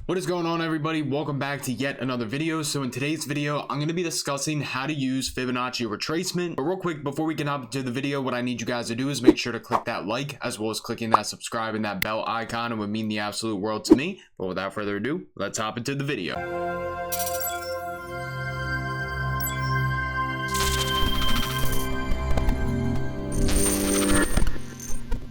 What is going on, everybody? Welcome back to yet another video. So in today's video, I'm going to be discussing how to use Fibonacci retracement. But real quick, before we can hop into the video, what I need you guys to do is make sure to click that like, as well as clicking that subscribe and that bell icon. It would mean the absolute world to me. But without further ado, let's hop into the video.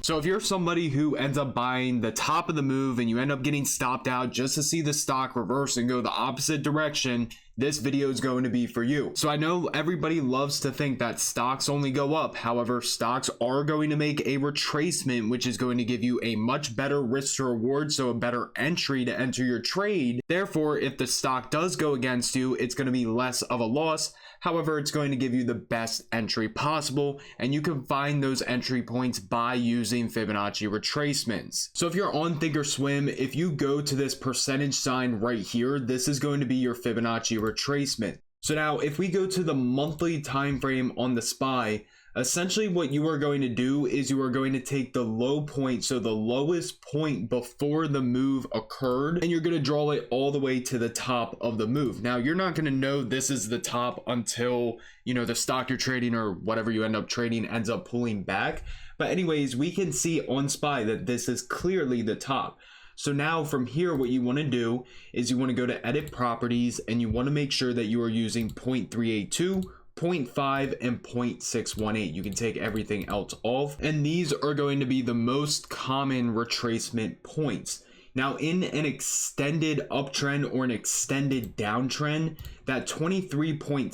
So if you're somebody who ends up buying the top of the move and you end up getting stopped out just to see the stock reverse and go the opposite direction, this video is going to be for you. So I know everybody loves to think that stocks only go up. However, stocks are going to make a retracement, which is going to give you a much better risk to reward, so a better entry to enter your trade. Therefore, if the stock does go against you, it's going to be less of a loss. However, it's going to give you the best entry possible, and you can find those entry points by using Fibonacci retracements. So if you're on Thinkorswim, if you go to this percentage sign right here, this is going to be your Fibonacci retracement. So now if we go to the monthly time frame on the SPY, essentially what you are going to do is you are going to take the low point, so the lowest point before the move occurred, and you're going to draw it all the way to the top of the move. Now you're not going to know this is the top until, you know, the stock you're trading or whatever you end up trading ends up pulling back. But anyways, we can see on SPY that this is clearly the top. So now from here, what you want to do is you want to go to edit properties, and you want to make sure that you are using 0.382, 0.5 and 0.618. You can take everything else off, and these are going to be the most common retracement points. Now in an extended uptrend or an extended downtrend, that 23.6%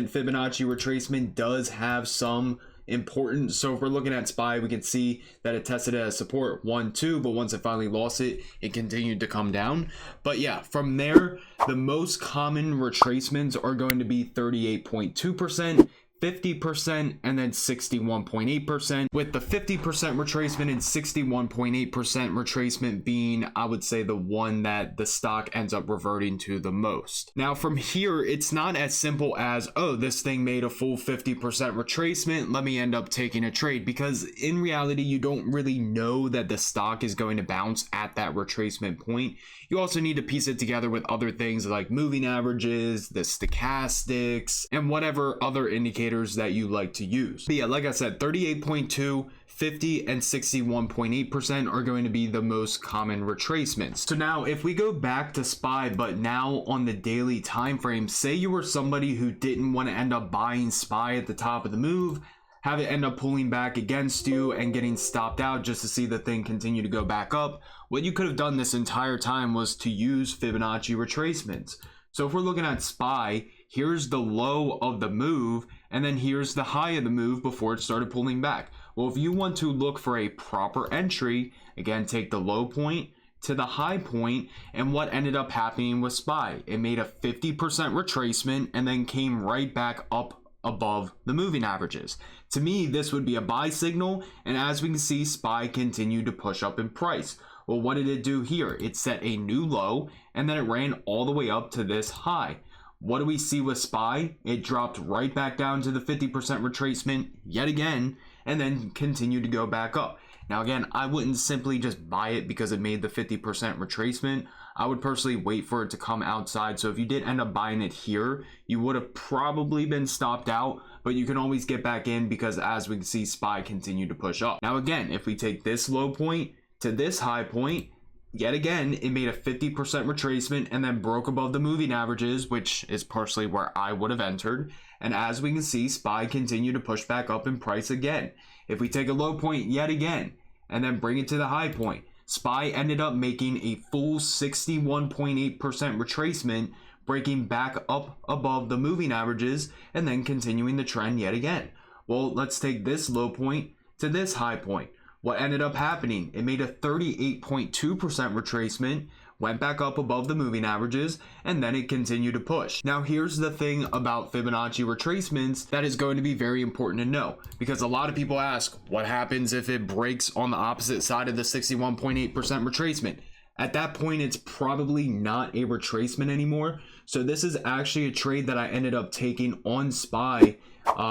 Fibonacci retracement does have some importance. So if we're looking at SPY, we can see that it tested as support 1, 2, but once it finally lost it, it continued to come down. But yeah, from there, the most common retracements are going to be 38.2%, 50%, and then 61.8%, with the 50% retracement and 61.8% retracement being, I would say, the one that the stock ends up reverting to the most. Now from here, it's not as simple as, oh, this thing made a full 50% retracement, let me end up taking a trade, because in reality, you don't really know that the stock is going to bounce at that retracement point. You also need to piece it together with other things like moving averages, the stochastics, and whatever other indicators that you like to use. But yeah, like I said, 38.2, 50, and 61.8% are going to be the most common retracements. So now if we go back to SPY, but now on the daily time frame, say you were somebody who didn't want to end up buying SPY at the top of the move, have it end up pulling back against you and getting stopped out just to see the thing continue to go back up, what you could have done this entire time was to use Fibonacci retracements. So if we're looking at SPY, here's the low of the move, and then here's the high of the move before it started pulling back. Well, if you want to look for a proper entry, again, take the low point to the high point, and what ended up happening with SPY, it made a 50% retracement and then came right back up above the moving averages. To me, this would be a buy signal, and as we can see, SPY continued to push up in price. Well, what did it do here? It set a new low, and then it ran all the way up to this high. What do we see with SPY? It dropped right back down to the 50% retracement yet again, and then continued to go back up. Now again, I wouldn't simply just buy it because it made the 50% retracement. I would personally wait for it to come outside. So if you did end up buying it here, you would have probably been stopped out, but you can always get back in because as we can see, SPY continued to push up. Now again, if we take this low point to this high point, yet again, it made a 50% retracement and then broke above the moving averages, which is personally where I would have entered. And as we can see, SPY continued to push back up in price again. If we take a low point yet again and then bring it to the high point, SPY ended up making a full 61.8% retracement, breaking back up above the moving averages and then continuing the trend yet again. Well, let's take this low point to this high point. What ended up happening? It made a 38.2% retracement, went back up above the moving averages, and then it continued to push. Now here's the thing about Fibonacci retracements that is going to be very important to know, because a lot of people ask, what happens if it breaks on the opposite side of the 61.8% retracement? At that point, it's probably not a retracement anymore. So this is actually a trade that I ended up taking on SPY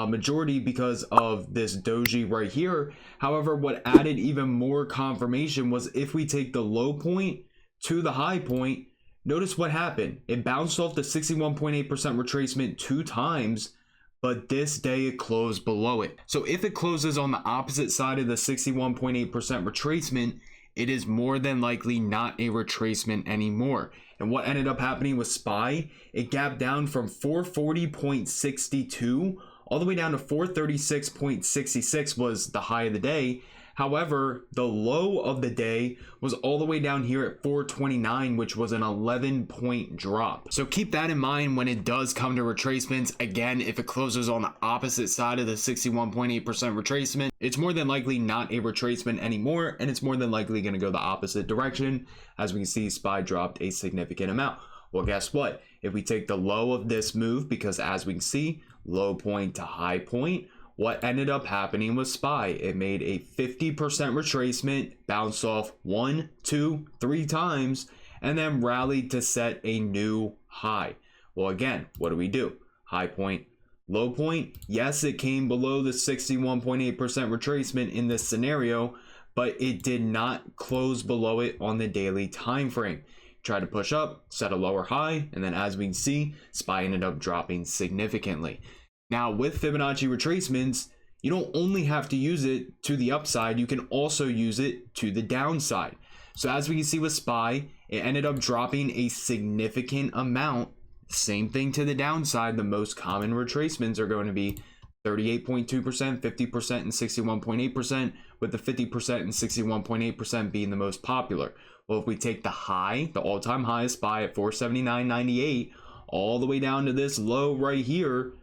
majority because of this doji right here. However, what added even more confirmation was if we take the low point to the high point, notice what happened. It bounced off the 61.8% retracement 2 times, but this day it closed below it. So if it closes on the opposite side of the 61.8% retracement, it is more than likely not a retracement anymore. And what ended up happening with SPY, it gapped down from 440.62 all the way down to 436.66 was the high of the day. However, the low of the day was all the way down here at 429, which was an 11-point drop. So keep that in mind when it does come to retracements. Again, if it closes on the opposite side of the 61.8% retracement, it's more than likely not a retracement anymore, and it's more than likely going to go the opposite direction. As we can see, SPY dropped a significant amount. Well, guess what? If we take the low of this move, because as we can see, low point to high point, what ended up happening with SPY, it made a 50% retracement, bounced off 1, 2, 3 times, and then rallied to set a new high. Well, again, what do? High point, low point. Yes, it came below the 61.8% retracement in this scenario, but it did not close below it on the daily time frame. Tried to push up, set a lower high, and then as we can see, SPY ended up dropping significantly. Now, with Fibonacci retracements, you don't only have to use it to the upside, you can also use it to the downside. So as we can see with SPY, it ended up dropping a significant amount. Same thing to the downside. The most common retracements are going to be 38.2%, 50%, and 61.8%, with the 50% and 61.8% being the most popular. Well, if we take the high, the all-time high of SPY at 479.98, all the way down to this low right here,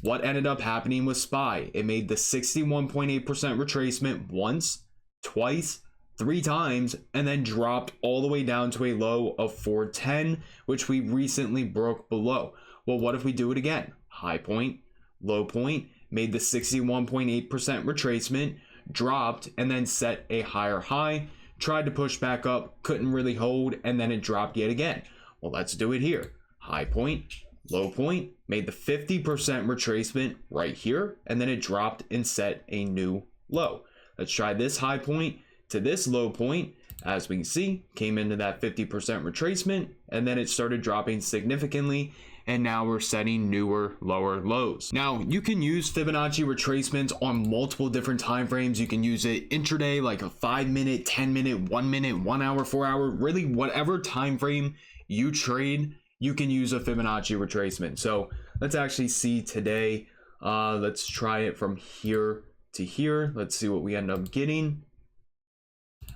what ended up happening with SPY? It made the 61.8% retracement once, twice, 3 times, and then dropped all the way down to a low of 410, which we recently broke below. Well, what if we do it again? High point, low point, made the 61.8% retracement, dropped, and then set a higher high, tried to push back up, couldn't really hold, and then it dropped yet again. Well, let's do it here. High point, low point, made the 50% retracement right here, and then it dropped and set a new low. Let's try this high point to this low point. As we can see, came into that 50% retracement, and then it started dropping significantly, and now we're setting newer lower lows. Now, you can use Fibonacci retracements on multiple different time frames. You can use it intraday, like a 5-minute, 10-minute, 1 minute, 1 hour, 4 hour, really whatever time frame you trade, you can use a Fibonacci retracement. So let's actually see today. Let's try it from here to here. Let's see what we end up getting.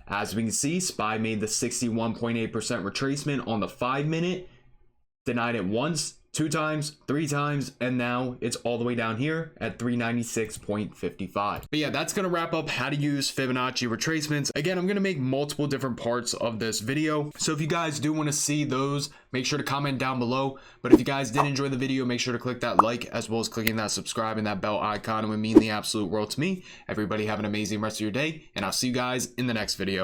As we can see, SPY made the 61.8% retracement on the 5-minute, denied it once, 2 times, 3 times, and now it's all the way down here at 396.55. But yeah, that's gonna wrap up how to use Fibonacci retracements. Again, I'm gonna make multiple different parts of this video, so if you guys do want to see those, make sure to comment down below. But if you guys did enjoy the video, make sure to click that like, as well as clicking that subscribe and that bell icon. It would mean the absolute world to me. Everybody have an amazing rest of your day, and I'll see you guys in the next video.